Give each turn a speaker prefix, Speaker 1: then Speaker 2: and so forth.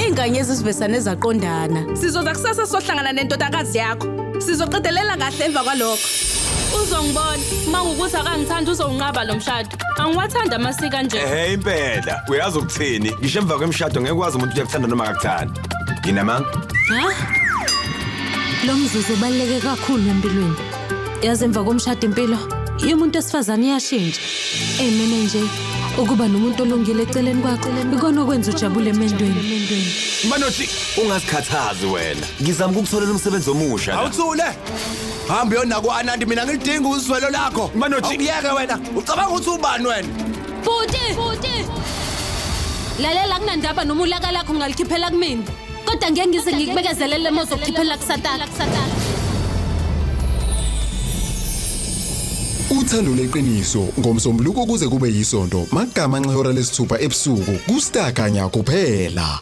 Speaker 1: Inganyezi sivesane zaqondana.
Speaker 2: Sizoza kusasa sohlangana nentodakazi yakho. Sizoqedelela kahle emva kwalokho.
Speaker 3: Uzongibona, mawukuthi akangithanda uzonqaba lo mshado. Angiwathanda amasiko nje.
Speaker 4: Impela. Uyazi ukuthini? Ngisho emva kwemshado ngeke kwazi umuntu uyakuthanda noma akakuthandi. Nginamanga.
Speaker 5: Lo mzuzu ubaluleke kakhulu empilweni. Yazi emva komshado impilo, umuntu esifazane iyashintsha. Mina nje ukuba nomuntu olungile eceleni kwakho ikona okwenza ujabule emendweni.
Speaker 4: Manothi ungasikhathazi wena. Ngizama ukukutholela umsebenzi omusha.
Speaker 6: Awuthule. Hamba yona kwaNandi mina ngilidinga uzwelo lakho.
Speaker 4: Manothi
Speaker 6: Uyeke wena. Ucabanga ukuthi ubani wena?
Speaker 5: Futhi. Lalela kunandaba noma ulaka lakho ungalikhiphela kumina. Kodwa ngeke ngize ngikubekezelele mozokukhiphela kuSathana.
Speaker 7: Uthando leqiniso ngomsombuluko kuze kube yisonto magama nxehora lesithupha ebusuku ku Star Khanya kuphela.